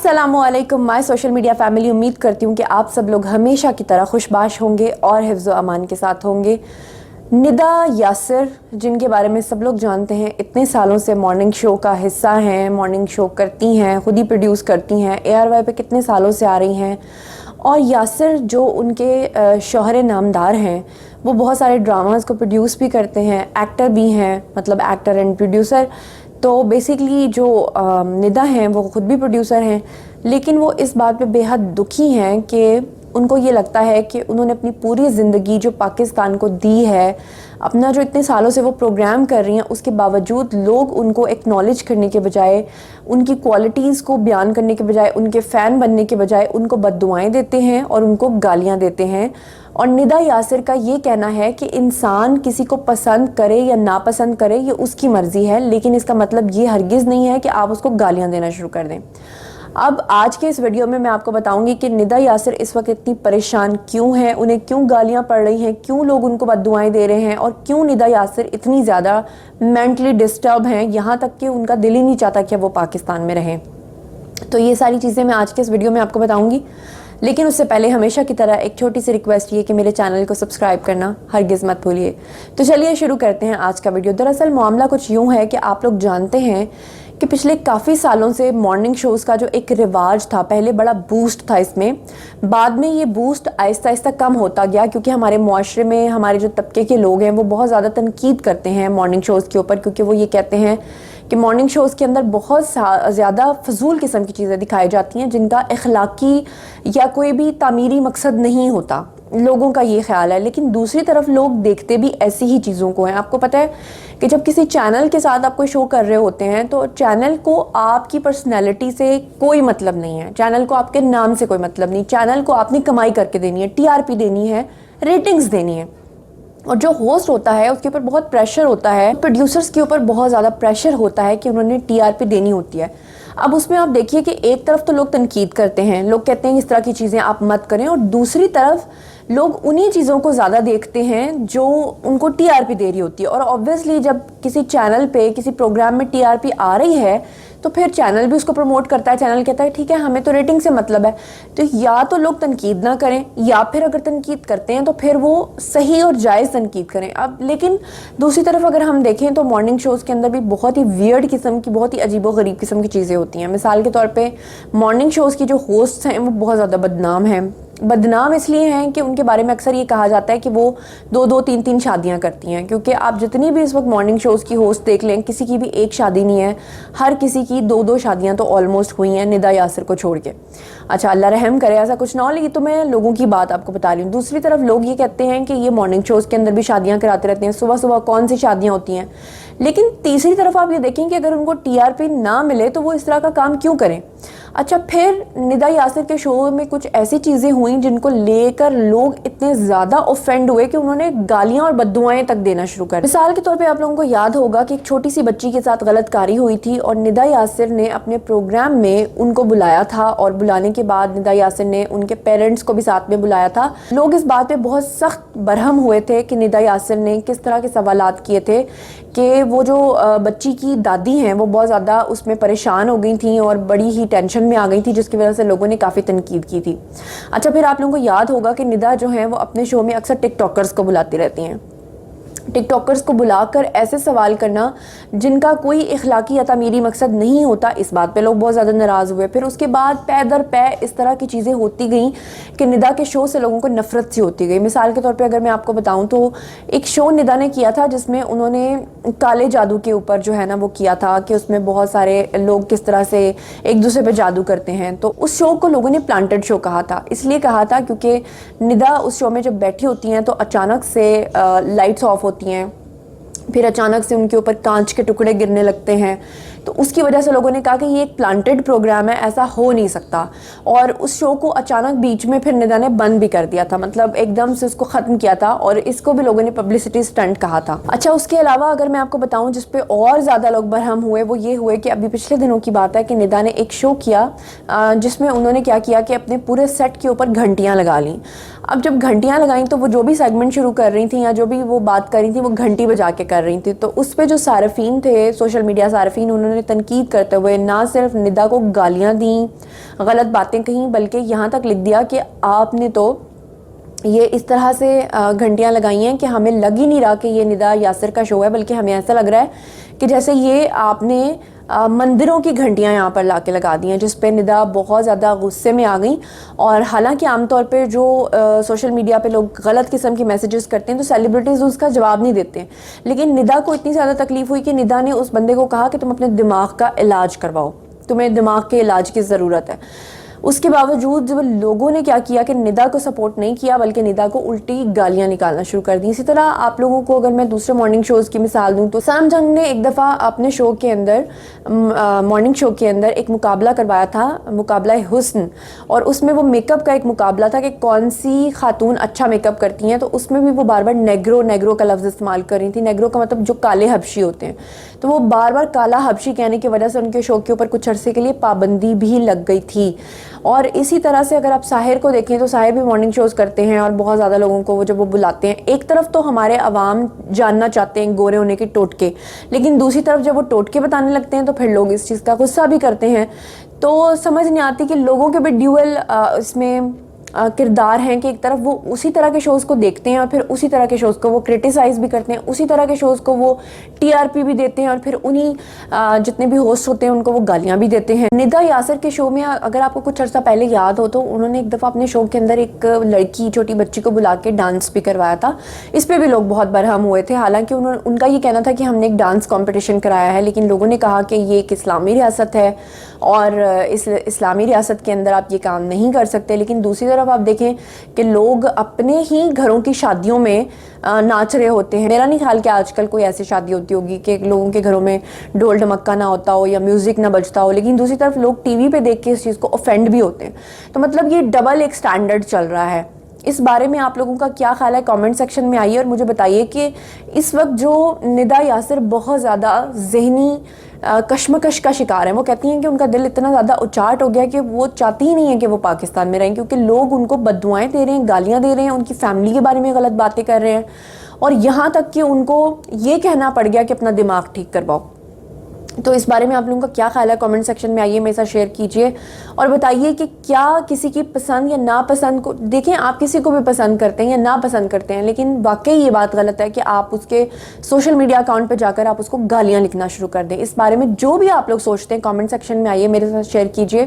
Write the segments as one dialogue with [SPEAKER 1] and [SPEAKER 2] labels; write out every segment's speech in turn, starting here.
[SPEAKER 1] अस्सलामुअलैकुम my social media family. उम्मीद करती हूँ कि आप सब लोग हमेशा की तरह खुशबाश होंगे और हिफ्ज़ व अमान के साथ होंगे। निदा यासिर, जिनके बारे में सब लोग जानते हैं, इतने सालों से मॉर्निंग शो का हिस्सा हैं, मॉर्निंग शो करती हैं, खुद ही प्रोड्यूस करती हैं, ARY पे कितने सालों से आ रही हैं। और यासिर जो उनके शौहर नामदार हैं, वो बहुत सारे ड्रामास को प्रोड्यूस भी करते हैं, एक्टर भी हैं, मतलब एक्टर एंड प्रोड्यूसर। तो बेसिकली जो निदा हैं वो खुद भी प्रोड्यूसर हैं, लेकिन वो इस बात पे बेहद दुखी हैं कि उनको ये लगता है कि उन्होंने अपनी पूरी ज़िंदगी जो पाकिस्तान को दी है, अपना जो इतने सालों से वो प्रोग्राम कर रही हैं, उसके बावजूद लोग उनको एक्नॉलेज करने के बजाय, उनकी क्वालिटीज़ को बयान करने के बजाय, उनके फ़ैन बनने के बजाय उनको बद्दुआएं देते हैं और उनको गालियां देते हैं। और निदा यासिर का ये कहना है कि इंसान किसी को पसंद करे या नापसंद करे, ये उसकी मर्ज़ी है, लेकिन इसका मतलब ये हरगिज़ नहीं है कि आप उसको गालियाँ देना शुरू कर दें। अब आज के इस वीडियो में मैं आपको बताऊंगी कि निदा यासिर इस वक्त इतनी परेशान क्यों हैं, उन्हें क्यों गालियां पड़ रही हैं, क्यों लोग उनको बद्दुआएं दे रहे हैं और क्यों निदा यासिर इतनी ज़्यादा मेंटली डिस्टर्ब हैं, यहाँ तक कि उनका दिल ही नहीं चाहता कि वो पाकिस्तान में रहें। तो ये सारी चीज़ें मैं आज के इस वीडियो में आपको बताऊँगी, लेकिन उससे पहले हमेशा की तरह एक छोटी सी रिक्वेस्ट ये कि मेरे चैनल को सब्सक्राइब करना हरगिज़ मत भूलिए। तो चलिए शुरू करते हैं आज का वीडियो। दरअसल मामला कुछ यूँ है कि आप लोग जानते हैं कि पिछले काफ़ी सालों से मॉर्निंग शोज़ का जो एक रिवाज था, पहले बड़ा बूस्ट था इसमें, बाद में ये बूस्ट आहिस्ता आहिस्ता कम होता गया, क्योंकि हमारे मुआशरे में हमारे जो तबके के लोग हैं वो बहुत ज़्यादा तनकीद करते हैं मॉर्निंग शोज़ के ऊपर, क्योंकि वो ये कहते हैं कि मॉर्निंग शोज़ के अंदर बहुत ज़्यादा फजूल किस्म की चीज़ें दिखाई जाती हैं जिनका अखलाकी या कोई भी तामीरी मकसद नहीं होता, लोगों का ये ख्याल है। लेकिन दूसरी तरफ लोग देखते भी ऐसी ही चीज़ों को हैं। आपको पता है कि जब किसी चैनल के साथ आप कोई शो कर रहे होते हैं तो चैनल को आपकी पर्सनैलिटी से कोई मतलब नहीं है, चैनल को आपके नाम से कोई मतलब नहीं, चैनल को आपने कमाई करके देनी है, TRP देनी है, रेटिंग्स देनी है। और जो होस्ट होता है उसके ऊपर बहुत प्रेशर होता है, प्रोड्यूसर्स के ऊपर बहुत ज़्यादा प्रेशर होता है कि उन्होंने TRP देनी होती है। अब उसमें आप देखिए कि एक तरफ तो लोग तनकीद करते हैं, लोग कहते हैं इस तरह की चीज़ें आप मत करें, और दूसरी तरफ लोग उन्हीं चीज़ों को ज़्यादा देखते हैं जो उनको TRP दे रही होती है। और ऑब्वियसली जब किसी चैनल पे किसी प्रोग्राम में TRP आ रही है तो फिर चैनल भी उसको प्रमोट करता है, चैनल कहता है ठीक है हमें तो रेटिंग से मतलब है। तो या तो लोग तनकीद ना करें, या फिर अगर तनकीद करते हैं तो फिर वो सही और जायज़ तनकीद करें। अब लेकिन दूसरी तरफ अगर हम देखें तो मॉर्निंग शोज़ के अंदर भी बहुत ही वियर्ड किस्म की, बहुत ही अजीबो गरीब किस्म की चीज़ें होती हैं। मिसाल के तौर पर मॉर्निंग शोज़ की जो होस्ट्स हैं वो बहुत ज़्यादा बदनाम हैं। बदनाम इसलिए हैं कि उनके बारे में अक्सर ये कहा जाता है कि वो 2-2, 3-3 शादियां करती हैं, क्योंकि आप जितनी भी इस वक्त मॉर्निंग शोज़ की होस्ट देख लें, किसी की भी एक शादी नहीं है, हर किसी की 2-2 शादियां तो ऑलमोस्ट हुई हैं निदा यासिर को छोड़ के। अच्छा अल्लाह रहम करे, ऐसा कुछ ना हो, लेकिन तो मैं लोगों की बात आपको बता रही हूँ। दूसरी तरफ लोग ये कहते हैं कि ये मॉर्निंग शोज़ के अंदर भी शादियाँ कराते रहते हैं, सुबह सुबह कौन सी शादियाँ होती हैं। लेकिन तीसरी तरफ आप ये देखें कि अगर उनको TRP ना मिले तो वो इस तरह का काम क्यों करें। अच्छा फिर निदा यासिर के शो में कुछ ऐसी चीज़ें हुई जिनको लेकर लोग इतने ज़्यादा ऑफेंड हुए कि उन्होंने गालियाँ और बद्दुआएं तक देना शुरू कर। मिसाल के तौर पे आप लोगों को याद होगा कि एक छोटी सी बच्ची के साथ गलतकारी हुई थी और निदा यासिर ने अपने प्रोग्राम में उनको बुलाया था, और बुलाने के बाद निदा यासिर ने उनके पेरेंट्स को भी साथ में बुलाया था। लोग इस बात पे बहुत सख्त बरहम हुए थे कि निदा यासिर ने किस तरह के सवालात किए थे कि वो जो बच्ची की दादी हैं वो बहुत ज़्यादा उसमें परेशान हो गई थी और बड़ी ही टेंशन में आ गई थी, जिसकी वजह से लोगों ने काफ़ी तनकीद की थी। अच्छा फिर आप लोगों को याद होगा कि निदा जो है वो अपने शो में अक्सर टिकटॉकर्स को बुलाती रहती हैं। टिकटॉकर्स को बुलाकर ऐसे सवाल करना जिनका कोई इखलाकी या तामीरी मकसद नहीं होता, इस बात पे लोग बहुत ज़्यादा नाराज़ हुए। फिर उसके बाद पै दर पै इस तरह की चीज़ें होती गई कि निदा के शो से लोगों को नफ़रत सी होती गई। मिसाल के तौर पे अगर मैं आपको बताऊं तो एक शो निदा ने किया था जिसमें उन्होंने काले जादू के ऊपर जो है ना वो किया था कि उसमें बहुत सारे लोग किस तरह से एक दूसरे पर जादू करते हैं। तो उस शो को लोगों ने प्लांटेड शो कहा था, इसलिए कहा था क्योंकि निदा उस शो में जब बैठी होती हैं तो अचानक से लाइट्स ऑफ होती हैं, फिर अचानक से उनके ऊपर कांच के टुकड़े गिरने लगते हैं। तो उसकी वजह से लोगों ने कहा कि ये एक प्लांटेड प्रोग्राम है, ऐसा हो नहीं सकता। और उस शो को अचानक बीच में फिर निदा ने बंद भी कर दिया था, मतलब एकदम से उसको ख़त्म किया था, और इसको भी लोगों ने पब्लिसिटी स्टंट कहा था। अच्छा उसके अलावा अगर मैं आपको बताऊं जिस पे और ज़्यादा लोग बरहम हुए वो ये हुए कि अभी पिछले दिनों की बात है कि निदा ने एक शो किया जिसमें उन्होंने क्या किया कि अपने पूरे सेट के ऊपर घंटियाँ लगा लीं। अब जब घंटियाँ लगाई तो वो जो भी सेगमेंट शुरू कर रही थी या जो भी वो बात कर रही थी वो घंटी बजा के कर रही थी। तो उस पर जो सारफीन थे, सोशल मीडिया सारफीन, उन्होंने तनकीद करते हुए ना सिर्फ निदा को गालियाँ दी, غلط باتیں کہیں، بلکہ یہاں تک لکھ دیا کہ آپ نے تو یہ اس طرح سے گھنٹیاں لگائی ہیں کہ ہمیں لگ ہی نہیں رہا کہ یہ ندا یاسر کا شو ہے، بلکہ ہمیں ایسا لگ رہا ہے کہ جیسے یہ آپ نے مندروں کی گھنٹیاں یہاں پر لا کے لگا دی ہیں، جس پہ ندا بہت زیادہ غصے میں آ گئیں. اور حالانکہ عام طور پہ جو سوشل میڈیا پہ لوگ غلط قسم کی میسیجز کرتے ہیں تو سیلیبریٹیز اس کا جواب نہیں دیتے ہیں، لیکن ندا کو اتنی زیادہ تکلیف ہوئی کہ ندا نے اس بندے کو کہا کہ تم اپنے دماغ کا علاج کرواؤ، تمہیں دماغ کے علاج کی ضرورت ہے. اس کے باوجود جب لوگوں نے کیا کیا کہ ندا کو سپورٹ نہیں کیا بلکہ ندا کو الٹی گالیاں نکالنا شروع کر دی. اسی طرح آپ لوگوں کو اگر میں دوسرے مارننگ شوز کی مثال دوں تو سام جنگ نے ایک دفعہ اپنے شو کے اندر مارننگ شو کے اندر ایک مقابلہ کروایا تھا، مقابلہ حسن، اور اس میں وہ میک اپ کا ایک مقابلہ تھا کہ کون سی خاتون اچھا میک اپ کرتی ہیں. تو اس میں بھی وہ بار بار نیگرو کا لفظ استعمال کر رہی تھی. نیگرو کا مطلب جو کالے حبشی ہوتے ہیں، تو وہ بار بار کالا حبشی کہنے کی وجہ سے ان کے شو کے اوپر کچھ عرصے کے لیے پابندی بھی لگ گئی تھی. اور اسی طرح سے اگر آپ ساحر کو دیکھیں تو ساحر بھی مارننگ شوز کرتے ہیں اور بہت زیادہ لوگوں کو وہ جب وہ بلاتے ہیں، ایک طرف تو ہمارے عوام جاننا چاہتے ہیں گورے ہونے کے ٹوٹکے، لیکن دوسری طرف جب وہ ٹوٹکے بتانے لگتے ہیں تو پھر لوگ اس چیز کا غصہ بھی کرتے ہیں. تو سمجھ نہیں آتی کہ لوگوں کے بھی ڈیول اس میں کردار ہیں کہ ایک طرف وہ اسی طرح کے شوز کو دیکھتے ہیں اور پھر اسی طرح کے شوز کو وہ کرٹیسائز بھی کرتے ہیں، اسی طرح کے شوز کو وہ ٹی آر پی بھی دیتے ہیں اور پھر انہی جتنے بھی ہوسٹ ہوتے ہیں ان کو وہ گالیاں بھی دیتے ہیں. ندا یاسر کے شو میں اگر آپ کو کچھ عرصہ پہلے یاد ہو تو انہوں نے ایک دفعہ اپنے شو کے اندر ایک لڑکی چھوٹی بچی کو بلا کے ڈانس بھی کروایا تھا. اس پہ بھی لوگ بہت برہم ہوئے تھے، حالانکہ ان کا یہ کہنا تھا کہ ہم نے ایک ڈانس کمپٹیشن کرایا ہے، لیکن لوگوں نے کہا کہ یہ ایک اسلامی ریاست ہے اور اس اسلامی ریاست کے اندر آپ یہ کام نہیں کر سکتے. لیکن دوسری طرف آپ دیکھیں کہ لوگ اپنے ہی گھروں کی شادیوں میں ناچ رہے ہوتے ہیں. میرا نہیں خیال کہ آج کل کوئی ایسی شادی ہوتی ہوگی کہ لوگوں کے گھروں میں ڈھول ڈھمکا نہ ہوتا ہو یا میوزک نہ بجتا ہو، لیکن دوسری طرف لوگ ٹی وی پہ دیکھ کے اس چیز کو اوفینڈ بھی ہوتے ہیں. تو مطلب یہ ڈبل ایک سٹینڈرڈ چل رہا ہے. اس بارے میں آپ لوگوں کا کیا خیال ہے؟ کامنٹ سیکشن میں آئیے اور مجھے بتائیے کہ اس وقت جو ندا یاسر بہت زیادہ ذہنی کشمکش کا شکار ہیں. وہ کہتی ہیں کہ ان کا دل اتنا زیادہ اچاٹ ہو گیا کہ وہ چاہتی ہی نہیں ہیں کہ وہ پاکستان میں رہیں، کیونکہ لوگ ان کو بددعائیں دے رہے ہیں، گالیاں دے رہے ہیں، ان کی فیملی کے بارے میں غلط باتیں کر رہے ہیں، اور یہاں تک کہ ان کو یہ کہنا پڑ گیا کہ اپنا دماغ ٹھیک کرواؤ. تو اس بارے میں آپ لوگوں کا کیا خیال ہے؟ کامنٹ سیکشن میں آئیے، میرے ساتھ شیئر کیجئے اور بتائیے کہ کیا کسی کی پسند یا ناپسند کو دیکھیں، آپ کسی کو بھی پسند کرتے ہیں یا ناپسند کرتے ہیں، لیکن واقعی یہ بات غلط ہے کہ آپ اس کے سوشل میڈیا اکاؤنٹ پہ جا کر آپ اس کو گالیاں لکھنا شروع کر دیں. اس بارے میں جو بھی آپ لوگ سوچتے ہیں کامنٹ سیکشن میں آئیے، میرے ساتھ شیئر کیجئے.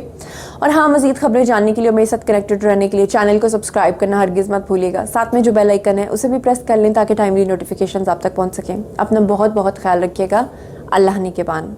[SPEAKER 1] اور ہاں، مزید خبریں جاننے کے لیے اور میرے ساتھ کنیکٹڈ رہنے کے لیے چینل کو سبسکرائب کرنا ہرگز مت بھولیے گا. ساتھ میں جو بیل آئیکن ہے اسے بھی پریس کر لیں تاکہ ٹائملی نوٹیفیکیشنز آپ تک پہنچ سکیں. اپنا بہت بہت خیال رکھیے گا. اللہ نگہبان.